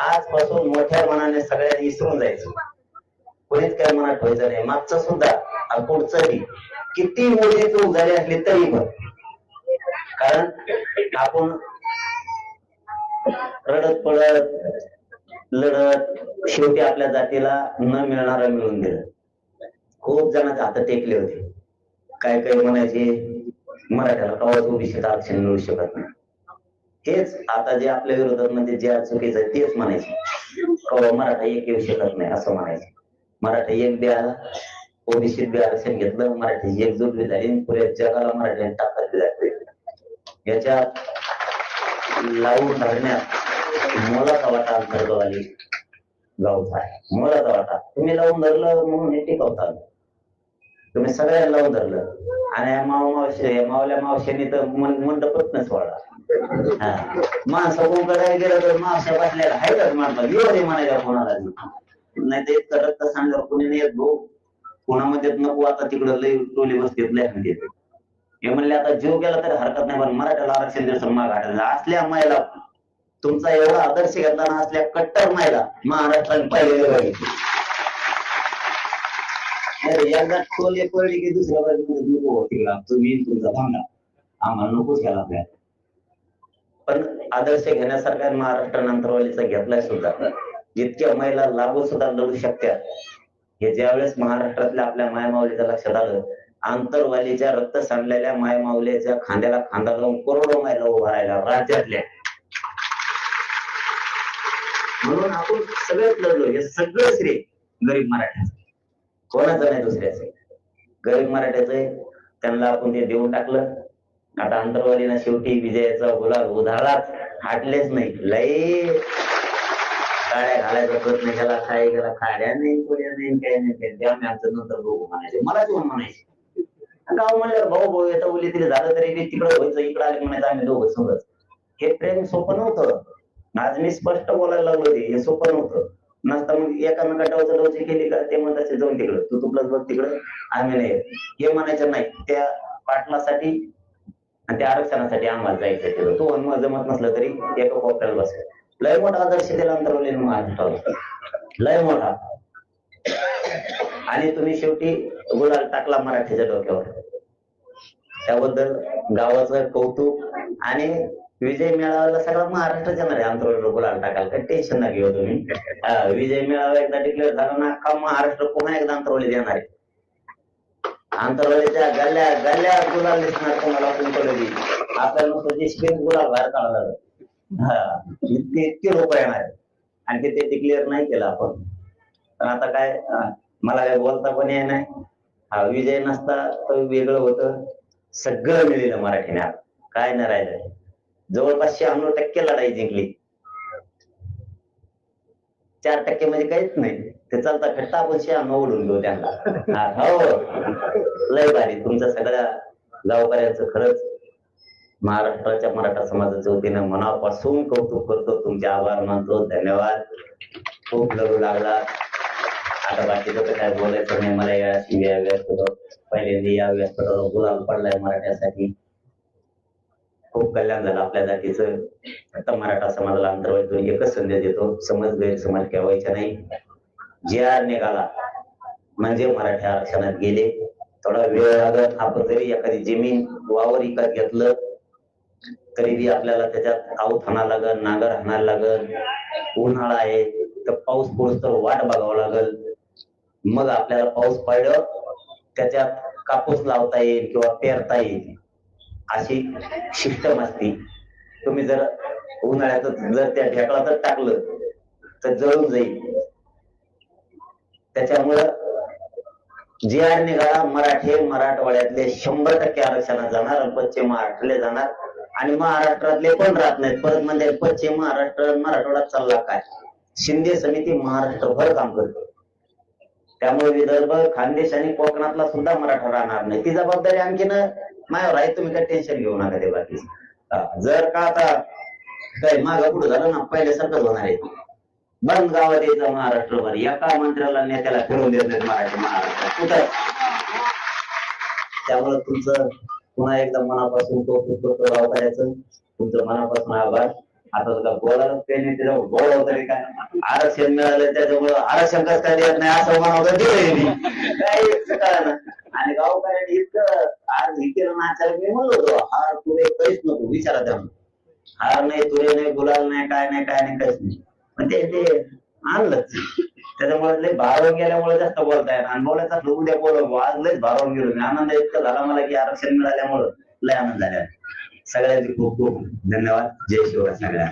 आजपासून मोठ्या मनाने सगळ्यांनी विसरून जायचं, कोणीच काय मनात ठेवायचं नाही. मागचं सुद्धा आणि पुढचंही किती मोठी चूक झाली असली तरी पण, कारण आपण रडत पडत लढत शेवटी आपल्या जातीला न मिळणारं मिळून दिलं. खूप जणांचे हात टेकले होते, काय काय म्हणायचे मराठ्याला कवाच ओबीसीत आरक्षण मिळू शकत नाही. हेच आता जे आपल्या विरोधात म्हणजे जे चुकीचं आहे तेच म्हणायचे, कवा मराठा एक येऊ शकत नाही असं म्हणायचे. मराठा एक बी आला, ओबीसीत बी आरक्षण घेतलं, मराठी एकजूट बी झाली, पुऱ्या जगाला मराठ्याने ताकद दिली. याच्यात लावून धरण्यात मोलाचा वाटा अंतर्गतवाली गावचा आहे, मोलाचा वाटा. तुम्ही लावून धरलं म्हणून हे टिकवतात, तुम्ही सगळ्यांना लावून धरलं आणि मावल्या मावश्यांनी तर मंडपच न सोडला. माणसं कोणकडे गेलं तर मावश्या बसलेला आहे का माणसं येऊ म्हणायला कोणाला नाही, ते करत सांगा कोणी नाही येत भाऊ, कोणामध्ये नको आता तिकडं लई टोली बसते. हे म्हणले आता जीव गेला तरी हरकत नाही, पण मराठ्याला आरक्षण दिवस माग हाटायला असल्या महिला तुमचा एवढा आदर्श घेतला असल्या कट्टर महिला महाराष्ट्राने पाहिलेले बघितले. एकदा टोले पडली की दुसऱ्या बाजूला तुम्ही तुमचा थांबा, आम्हाला नकोच केला आपल्या. पण आदर्श घेण्यासारखा महाराष्ट्र अंतरवालीचा घेतलाय सुद्धा. जितक्या महिला लागू सुद्धा लढू शकतात, हे ज्यावेळेस महाराष्ट्रातल्या आपल्या मायमाऊलीच्या लक्षात आलं, आंतरवालीच्या रक्त सांडलेल्या मायमाऊलीच्या खांद्याला खांदा लावून करोडो महिला उभा राहिला राज्यातल्या. म्हणून आपण सगळ्यात लढलो. हे सगळं श्रेय गरीब मराठ्याचं, कोणाचं नाही दुसऱ्याचं. गरीब मराठ्याचं त्यांना आपण ते देऊन टाकलं. आता अंतरवालीना शेवटी विजयाचा गुलाल उधळलाच, हाटलेच नाही. लई काड्या घालायचा प्रयत्न केला, काय केला, काड्या नाही कोड्या नाही काय नाही, आम्ही आमचं नंतर बघू म्हणायचे. मला जेवण म्हणायचे गाव म्हणल्यावर भाऊ भाऊ येता बोली तरी झालं तरी तिकडं व्हायचं, इकडं आले म्हणायचं आम्ही दोघं समज. हे प्रेम सोपं नव्हतं. आज मी स्पष्ट बोलायला लागलो, हे सोपं नव्हतं. नसता मग एकानं गटावचं लवची केली का ते म्हणतात जाऊन तिकडं, तू तुपलंच बघ तिकडं, आम्ही नाही हे म्हणायचं नाही. त्या पाटलासाठी आणि त्या आरक्षणासाठी आम्हाला जायचं तिथं. तो मग जमत नसलं तरी एका कोपऱ्याला बसेल. लय मोठा आदर्श त्याला अंतरवले महाराष्ट्रावर, लय मोठा. आणि तुम्ही शेवटी गुलाल टाकला मराठीच्या डोक्यावर, त्याबद्दल गावाचं कौतुक. आणि विजय मेळाव्याला सगळा महाराष्ट्र येणार आहे अंतरवलीवर गुलाल टाकायला, काही टेन्शन नाही घेऊ तुम्ही. विजय मेळावा एकदा डिक्लेअर झाला ना, अख्खा महाराष्ट्र पुन्हा एकदा अंतरवलीत येणार आहे. अंतरवलीच्या गल्ल्या गल्ल्या गुलाल दिसणार तुम्हाला. कुंकवली आपल्याला नुसतं स्पेन गुलाल बाहेर काढला, इतके लोक येणार आहे. आणखी ते डिक्लेअर नाही केलं आपण. पण आता काय, मला काय बोलता पण येत नाही. हा विजय नसता तर वेगळं होतं. सगळं मिळेल मराठीने, काय नाही राहिलं. जवळपास 96% लढाई जिंकली. 4% म्हणजे काहीच नाही. ते चालता फिरता आपण 96 ओढून घेऊ त्यांना. हो लय भारी. तुमच्या सगळ्या गावकऱ्यांचं खरंच महाराष्ट्राच्या मराठा समाजाच्या वतीनं मनापासून कौतुक करतो, तुमचे आभार मानतो, धन्यवाद. खूप लढू लागला. आता बाकीचं तर काय बोलायचं नाही. मला या पहिल्यांदा या व्यासपीठावर गुलाल पडलाय मराठ्यासाठी. खूप कल्याण झालं आपल्या जातीचं. आता मराठा समाजाला अंतर्वाली एकच संदेश देतो, समज गैरसमज ठेवायचा नाही. जे आर निघाला म्हणजे मराठा आरक्षणात गेले. थोडा वेळ लागत, आपण जरी एखादी जमीन वावर विकत घेतलं तरी बी आपल्याला त्याच्यात आऊत हाणायला लागल, नांगर हाणायला लागल. उन्हाळा आहे तर पाऊस पडूस तर वाट बघावं लागल. मग आपल्याला पाऊस पडलं त्याच्यात कापूस लावता येईल किंवा पेरता येईल, अशी सिस्टम असते. तुम्ही जर उन्हाळ्यात जर त्या ढेकळात टाकलं तर जळून जाईल. त्याच्यामुळं जे आर निघाला मराठवाड्यातले 100% आरक्षणात जाणार, पश्चिम महाराष्ट्राला जाणार. आणि महाराष्ट्रातले पण राहत नाहीत. परत म्हणजे पश्चिम महाराष्ट्र मराठवाड्यात चालला काय. शिंदे समिती महाराष्ट्रभर काम करते. त्यामुळे विदर्भ, खानदेश आणि कोकणातला सुद्धा मराठा राहणार नाही. ती जबाबदारी आणखीन माझ्यावर आहे. तुम्ही काही टेन्शन घेऊ नका ते बाकी. जर का आता काय मागं पुढे झालं ना, पहिल्यासारखंच होणार आहे. बंद गावात यायचं महाराष्ट्रभर, एका मंत्र्याला नेत्याला फिरवून देत नाहीत मराठी महाराष्ट्र कुठं. त्यामुळे तुमचं पुन्हा एकदा मनापासून कौतुक करतो गावकऱ्याचं. तुमचं मनापासून आभार. आता तुला बोलायला काही नाही, त्याच्यावर बोलावं तरी काय. आरक्षण मिळालं त्याच्यामुळं आरक्षण कसं काय देत नाही असं म्हणावं दिलंय काय कळलं. आणि गावकऱ्यांनी इतकं आज हे केलं नाचायला, मी म्हणलो होतो हार तुरे काहीच नको विचारा त्यांना. हार नाही, तुरे नाही, गुलाल नाही, काय नाही, काय नाही, काहीच नाही. पण ते आणलंच. त्याच्यामुळे लय भारावून गेल्यामुळे जास्त बोलताय, आणि बोलायचं असलं उद्या बोलव, आज लयच भारावून गेलो मी. आनंद इतका झाला मला की आरक्षण मिळाल्यामुळं लय आनंद झाला. सगळ्यांचे खूप खूप धन्यवाद. जय शिवराय सगळ्यांना.